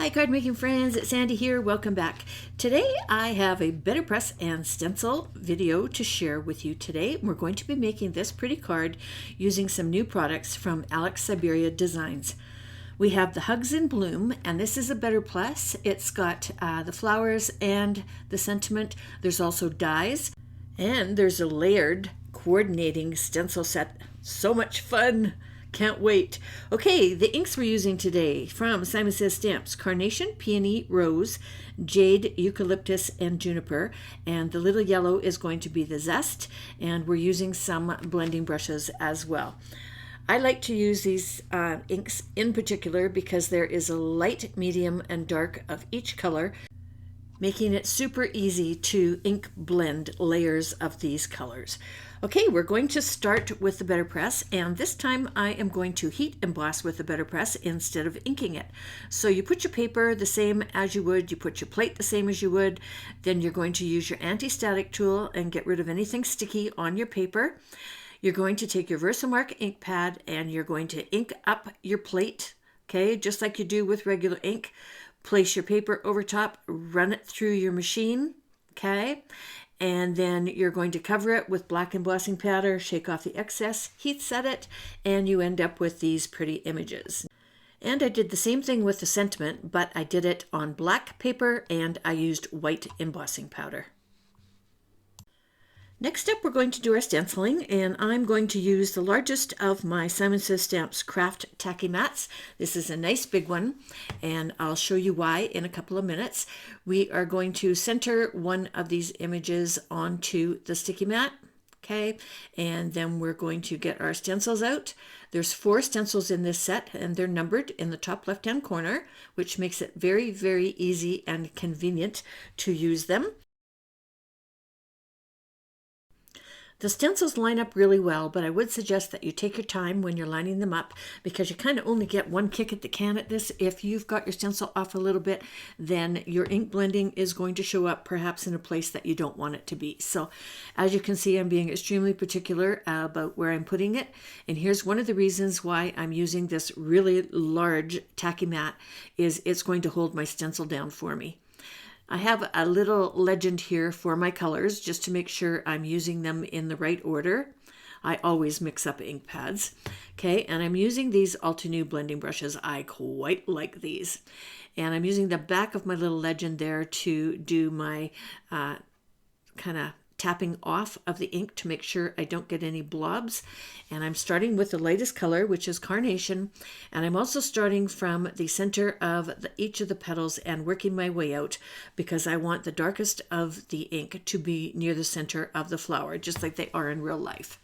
Hi card making friends, it's Sandi here. Welcome back. Today I have a BetterPress and Stencil video to share with you today. We're going to be making this pretty card using some new products from Alex Syberia Designs. We have the Hugs in Bloom, and this is a BetterPress. It's got the flowers and the sentiment. There's also dies, and there's a layered coordinating stencil set. So much fun! Can't wait. Okay, the inks we're using today from Simon Says Stamps: Carnation, Peony, Rose, Jade, Eucalyptus, and Juniper. And the little yellow is going to be the Zest, and we're using some blending brushes as well. I like to use these inks in particular because there is a light, medium, and dark of each color, making it super easy to ink blend layers of these colors. Okay, we're going to start with the BetterPress, and this time I am going to heat emboss with the BetterPress instead of inking it. So you put your paper the same as you would, you put your plate the same as you would, then you're going to use your anti-static tool and get rid of anything sticky on your paper. You're going to take your Versamark ink pad and you're going to ink up your plate, okay, just like you do with regular ink. Place your paper over top, run it through your machine, okay? And then you're going to cover it with black embossing powder, shake off the excess, heat set it, and you end up with these pretty images. And I did the same thing with the sentiment, but I did it on black paper and I used white embossing powder. Next up, we're going to do our stenciling, and I'm going to use the largest of my Simon Says Stamps craft tacky mats. This is a nice big one, and I'll show you why in a couple of minutes. We are going to center one of these images onto the sticky mat, okay? And then we're going to get our stencils out. There's 4 stencils in this set, and they're numbered in the top left-hand corner, which makes it very, very easy and convenient to use them. The stencils line up really well, but I would suggest that you take your time when you're lining them up because you kind of only get one kick at the can at this. If you've got your stencil off a little bit, then your ink blending is going to show up perhaps in a place that you don't want it to be. So as you can see, I'm being extremely particular about where I'm putting it. And here's one of the reasons why I'm using this really large tacky mat is it's going to hold my stencil down for me. I have a little legend here for my colors just to make sure I'm using them in the right order. I always mix up ink pads. Okay, and I'm using these Altenew blending brushes. I quite like these. And I'm using the back of my little legend there to do my kind of tapping off of the ink to make sure I don't get any blobs. And I'm starting with the lightest color, which is Carnation. And I'm also starting from the center of each of the petals and working my way out because I want the darkest of the ink to be near the center of the flower, just like they are in real life.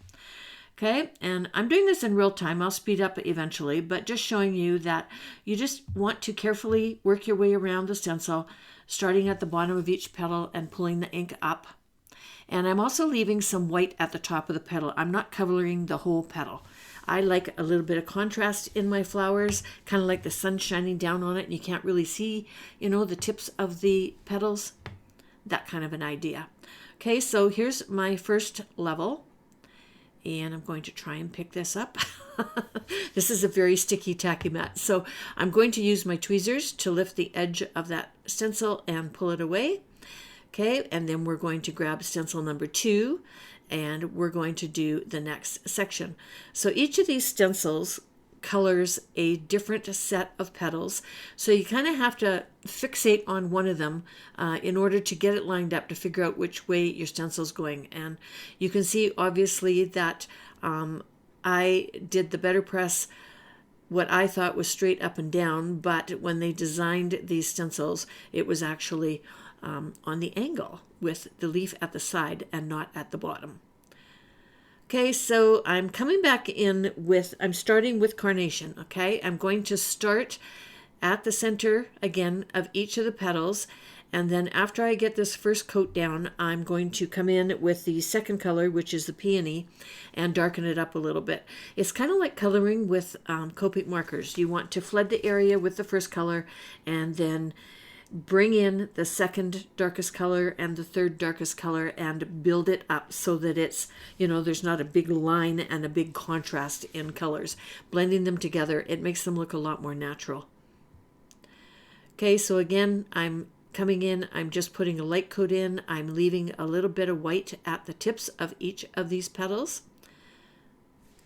Okay, and I'm doing this in real time. I'll speed up eventually, but just showing you that you just want to carefully work your way around the stencil, starting at the bottom of each petal and pulling the ink up. And I'm also leaving some white at the top of the petal. I'm not covering the whole petal. I like a little bit of contrast in my flowers, kind of like the sun shining down on it and you can't really see, you know, the tips of the petals. That kind of an idea. Okay, so here's my first level. And I'm going to try and pick this up. This is a very sticky tacky mat. So I'm going to use my tweezers to lift the edge of that stencil and pull it away. Okay, and then we're going to grab stencil number 2 and we're going to do the next section. So each of these stencils colors a different set of petals. So you kind of have to fixate on one of them in order to get it lined up to figure out which way your stencil is going. And you can see obviously that I did the BetterPress what I thought was straight up and down, but when they designed these stencils, it was actually on the angle with the leaf at the side and not at the bottom. Okay, so I'm coming back in with, I'm starting with Carnation, okay? I'm going to start at the center, again, of each of the petals, and then after I get this first coat down, I'm going to come in with the second color, which is the Peony, and darken it up a little bit. It's kind of like coloring with Copic markers. You want to flood the area with the first color, and then bring in the second darkest color and the third darkest color and build it up so that it's, you know, there's not a big line and a big contrast in colors. Blending them together, it makes them look a lot more natural. Okay, so again, I'm coming in, I'm just putting a light coat in. I'm leaving a little bit of white at the tips of each of these petals.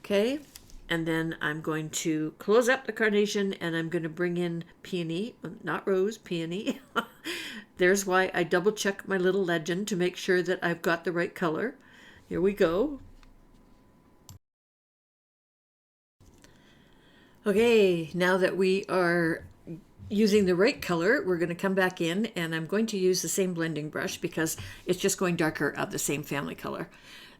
Okay, and then I'm going to close up the carnation and I'm going to bring in peony, not rose, peony. There's why I double check my little legend to make sure that I've got the right color. Here we go. Okay, now that we are using the right color, we're going to come back in and I'm going to use the same blending brush because it's just going darker of the same family color.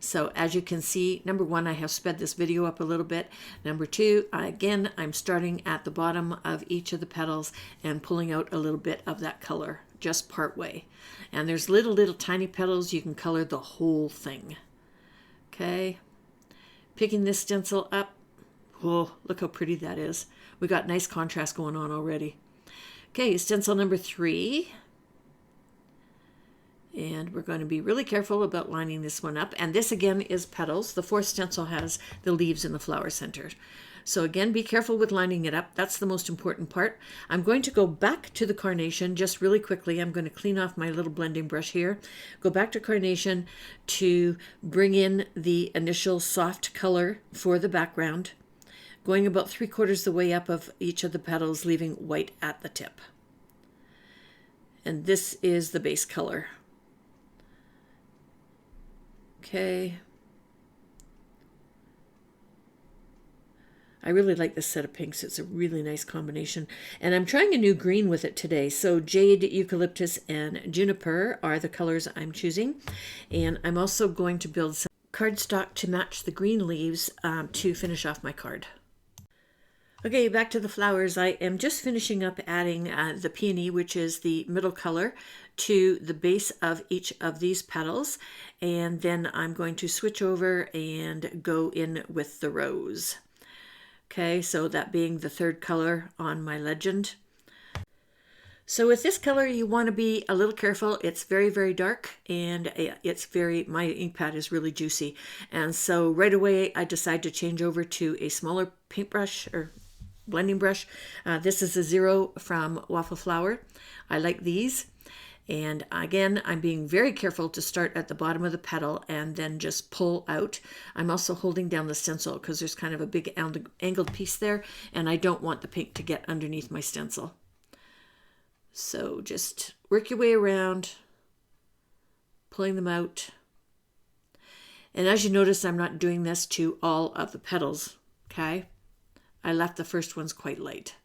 So as you can see, number one, I have sped this video up a little bit. Number two, again, I'm starting at the bottom of each of the petals and pulling out a little bit of that color, just part way. And there's little tiny petals, you can color the whole thing. Okay, picking this stencil up. Oh, look how pretty that is. We got nice contrast going on already. Okay, stencil number 3. And we're going to be really careful about lining this one up. And this again is petals. The 4th stencil has the leaves in the flower center. So again, be careful with lining it up. That's the most important part. I'm going to go back to the carnation just really quickly. I'm going to clean off my little blending brush here. Go back to carnation to bring in the initial soft color for the background. Going about 3/4 the way up of each of the petals, leaving white at the tip. And this is the base color. Okay. I really like this set of pinks. It's a really nice combination. And I'm trying a new green with it today. So jade, eucalyptus, and juniper are the colors I'm choosing. And I'm also going to build some cardstock to match the green leaves to finish off my card. Okay, back to the flowers. I am just finishing up adding the peony, which is the middle color, to the base of each of these petals. And then I'm going to switch over and go in with the rose. Okay, so that being the 3rd color on my legend. So with this color, you want to be a little careful. It's very dark and my ink pad is really juicy. And so right away, I decided to change over to a smaller paintbrush or blending brush. This is a 0 from Waffle Flower. I like these. And again, I'm being very careful to start at the bottom of the petal and then just pull out. I'm also holding down the stencil because there's kind of a big angled piece there and I don't want the pink to get underneath my stencil. So just work your way around, pulling them out. And as you notice, I'm not doing this to all of the petals, okay? I left the first ones quite light.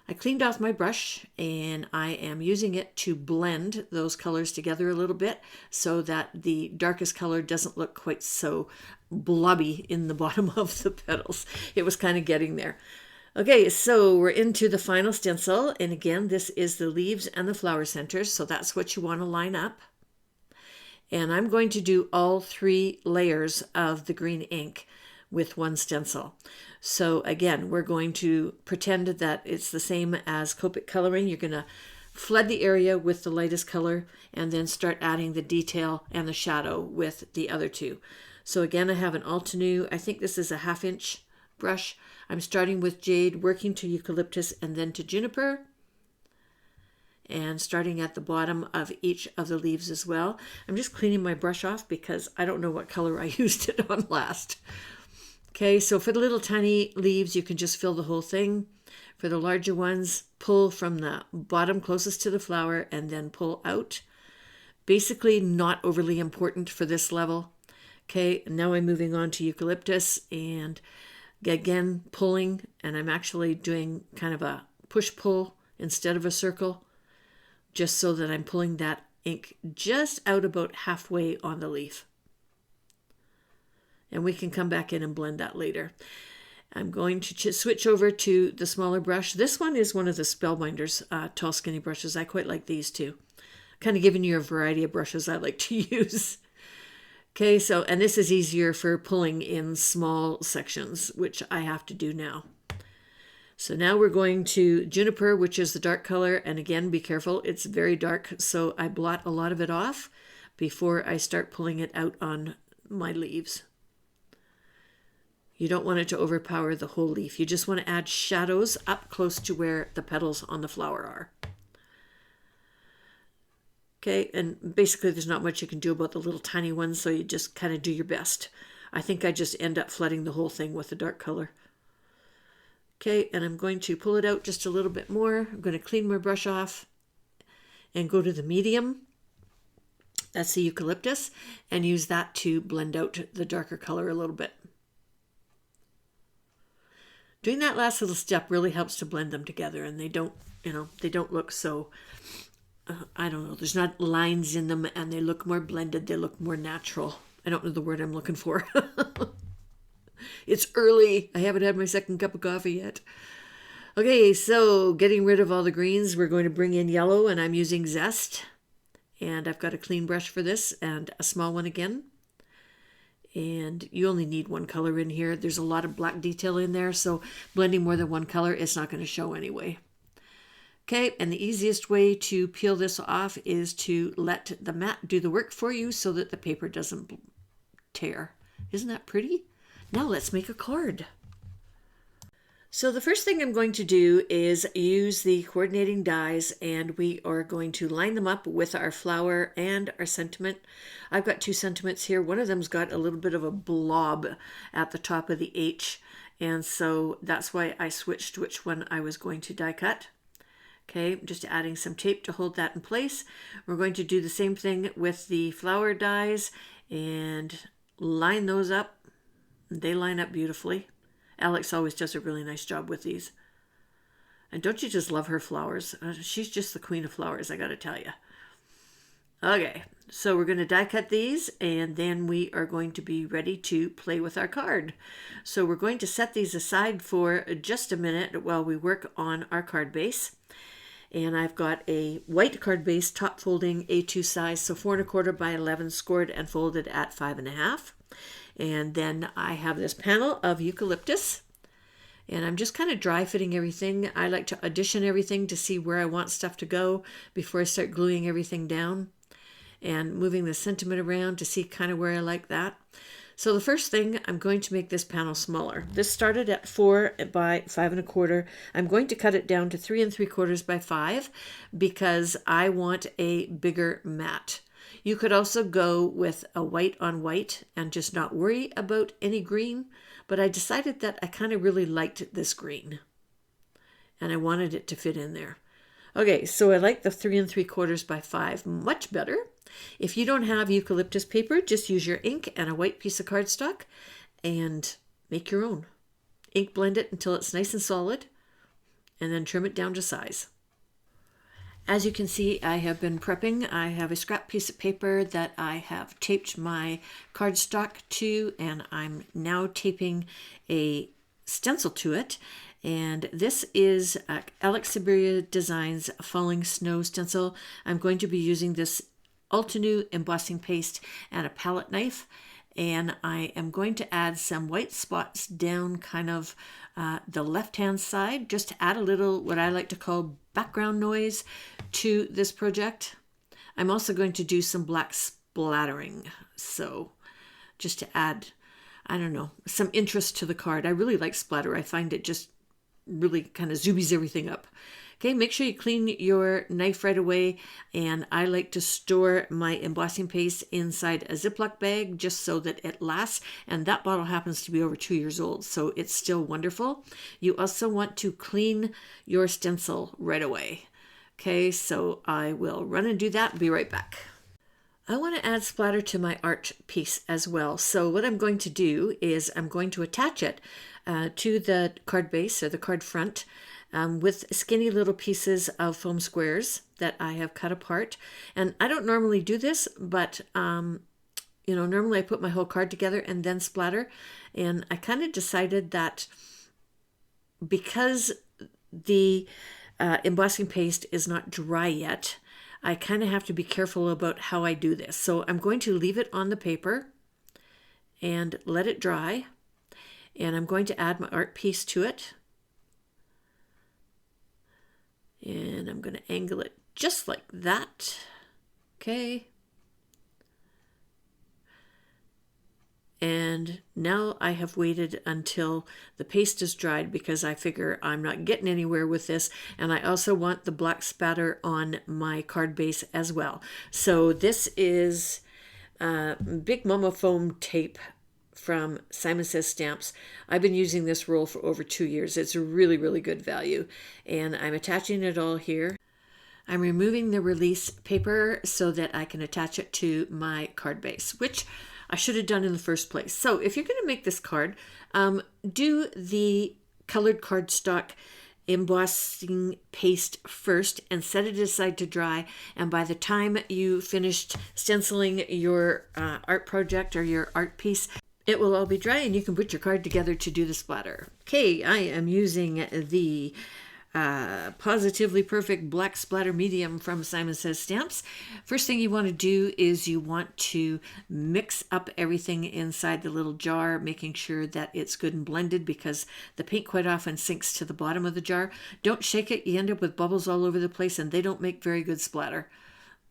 I cleaned off my brush and I am using it to blend those colors together a little bit so that the darkest color doesn't look quite so blobby in the bottom of the petals. It was kind of getting there. Okay, so we're into the final stencil. And again, this is the leaves and the flower centers. So that's what you want to line up. And I'm going to do all 3 layers of the green ink with one stencil. So again, we're going to pretend that it's the same as Copic coloring. You're going to flood the area with the lightest color and then start adding the detail and the shadow with the other 2. So again, I have an Altenew. I think this is a 1/2 inch brush. I'm starting with jade, working to eucalyptus and then to juniper. And starting at the bottom of each of the leaves as well. I'm just cleaning my brush off because I don't know what color I used it on last. Okay, so for the little tiny leaves, you can just fill the whole thing. For the larger ones, pull from the bottom closest to the flower and then pull out. Basically not overly important for this level. Okay, and now I'm moving on to eucalyptus and again pulling, and I'm actually doing kind of a push-pull instead of a circle, just so that I'm pulling that ink just out about halfway on the leaf. And we can come back in and blend that later. I'm going to switch over to the smaller brush. This one is one of the Spellbinders tall skinny brushes. I quite like these too. Kind of giving you a variety of brushes I like to use. Okay, so, and this is easier for pulling in small sections, which I have to do now. So now we're going to juniper, which is the dark color. And again, be careful, it's very dark. So I blot a lot of it off before I start pulling it out on my leaves. You don't want it to overpower the whole leaf. You just want to add shadows up close to where the petals on the flower are. Okay, and basically there's not much you can do about the little tiny ones, so you just kind of do your best. I think I just end up flooding the whole thing with a dark color. Okay, and I'm going to pull it out just a little bit more. I'm going to clean my brush off and go to the medium. That's the eucalyptus, and use that to blend out the darker color a little bit. Doing that last little step really helps to blend them together, and they don't, they don't look so, I don't know, there's not lines in them, and they look more blended, they look more natural. I don't know the word I'm looking for. It's early. I haven't had my second cup of coffee yet. Okay, so getting rid of all the greens, we're going to bring in yellow, and I'm using Zest. And I've got a clean brush for this and a small one again. And you only need one color in here. There's a lot of black detail in there, so blending more than one color, it's not going to show anyway. Okay, and the easiest way to peel this off is to let the mat do the work for you so that the paper doesn't tear. Isn't that pretty? Now let's make a card. So the first thing I'm going to do is use the coordinating dies, and we are going to line them up with our flower and our sentiment. I've got two sentiments here. One of them's got a little bit of a blob at the top of the H, and so that's why I switched which one I was going to die cut. Okay, just adding some tape to hold that in place. We're going to do the same thing with the flower dies and line those up. They line up beautifully. Alex always does a really nice job with these. And don't you just love her flowers? She's just the queen of flowers, I gotta tell you. Okay, so we're going to die cut these, and then we are going to be ready to play with our card. So we're going to set these aside for just a minute while we work on our card base. And I've got a white card base, top folding A2 size, so 4 1/4 by 11, scored and folded at 5 1/2. And then I have this panel of eucalyptus, and I'm just kind of dry fitting everything. I like to audition everything to see where I want stuff to go before I start gluing everything down, and moving the sentiment around to see kind of where I like that. So the first thing, I'm going to make this panel smaller. This started at 4 by 5 1/4. I'm going to cut it down to 3 3/4 by 5 because I want a bigger mat. You could also go with a white on white and just not worry about any green, but I decided that I kind of really liked this green and I wanted it to fit in there. Okay, so I like the 3 3/4 by 5 much better. If you don't have eucalyptus paper, just use your ink and a white piece of cardstock and make your own. Ink blend it until it's nice and solid, and then trim it down to size. As you can see, I have been prepping. I have a scrap piece of paper that I have taped my cardstock to, and I'm now taping a stencil to it. And this is Alex Syberia Designs Falling Snow Stencil. I'm going to be using this Ultinew embossing paste and a palette knife. And I am going to add some white spots down kind of the left-hand side, just to add a little what I like to call background noise to this project. I'm also going to do some black splattering, so just to add, I don't know, some interest to the card. I really like splatter. I find it just really kind of zoomies everything up. Okay, make sure you clean your knife right away, and I like to store my embossing paste inside a Ziploc bag just so that it lasts, and that bottle happens to be over 2 years old, so it's still wonderful. You also want to clean your stencil right away. Okay, so I will run and do that and be right back. I want to add splatter to my art piece as well, so what I'm going to do is I'm going to attach it to the card base or the card front with skinny little pieces of foam squares that I have cut apart. And I don't normally do this, but normally I put my whole card together and then splatter. And I kind of decided that because the embossing paste is not dry yet, I kind of have to be careful about how I do this. So I'm going to leave it on the paper and let it dry. And I'm going to add my art piece to it. And I'm going to angle it just like that. Okay. And now I have waited until the paste is dried because I figure I'm not getting anywhere with this. And I also want the black spatter on my card base as well. So this is Big Mama Foam tape from Simon Says Stamps. I've been using this roll for over 2 years. It's a really, really good value. And I'm attaching it all here. I'm removing the release paper so that I can attach it to my card base, which I should have done in the first place. So if you're going to make this card, do the colored cardstock embossing paste first and set it aside to dry. And by the time you finished stenciling your art project or your art piece, it will all be dry and you can put your card together to do the splatter. Okay, I am using the Positively Perfect Black Splatter Medium from Simon Says Stamps. First thing you want to do is you want to mix up everything inside the little jar, making sure that it's good and blended because the paint quite often sinks to the bottom of the jar. Don't shake it. You end up with bubbles all over the place and they don't make very good splatter.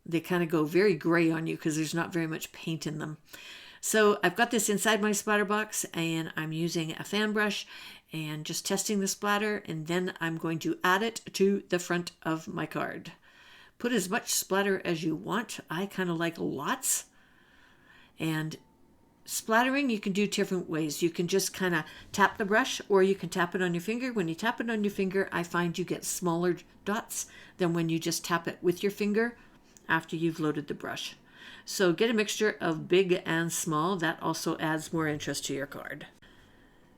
They kind of go very gray on you because there's not very much paint in them. So I've got this inside my splatter box and I'm using a fan brush and just testing the splatter, and then I'm going to add it to the front of my card. Put as much splatter as you want. I kind of like lots. And splattering you can do different ways. You can just kind of tap the brush or you can tap it on your finger. When you tap it on your finger, I find you get smaller dots than when you just tap it with your finger after you've loaded the brush. So get a mixture of big and small. That also adds more interest to your card.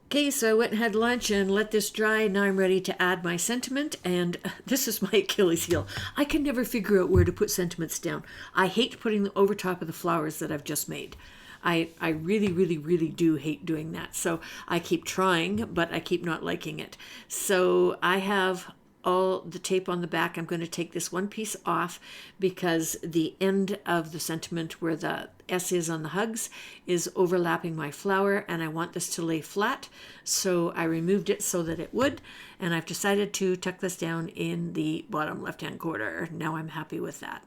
Okay, so I went and had lunch and let this dry. Now I'm ready to add my sentiment, and this is my Achilles heel. I can never figure out where to put sentiments down. I hate putting them over top of the flowers that I've just made. I really, really, really do hate doing that. So I keep trying, but I keep not liking it. So I have all the tape on the back. I'm going to take this one piece off because the end of the sentiment where the S is on the hugs is overlapping my flower and I want this to lay flat. So I removed it so that it would, and I've decided to tuck this down in the bottom left-hand corner. Now I'm happy with that.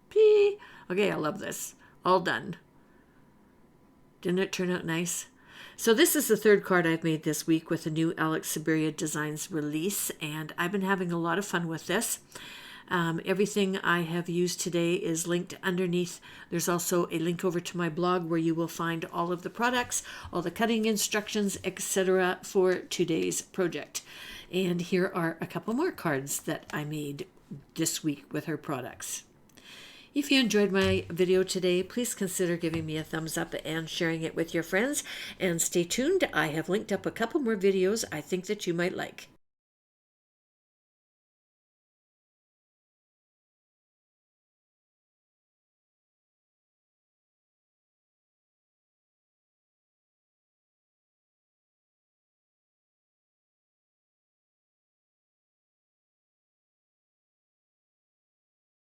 Pee! Okay, I love this. All done. Didn't it turn out nice? So this is the third card I've made this week with the new Alex Syberia Designs release, and I've been having a lot of fun with this. Everything I have used today is linked underneath. There's also a link over to my blog where you will find all of the products, all the cutting instructions, etc. for today's project. And here are a couple more cards that I made this week with her products. If you enjoyed my video today, please consider giving me a thumbs up and sharing it with your friends. And stay tuned. I have linked up a couple more videos I think that you might like.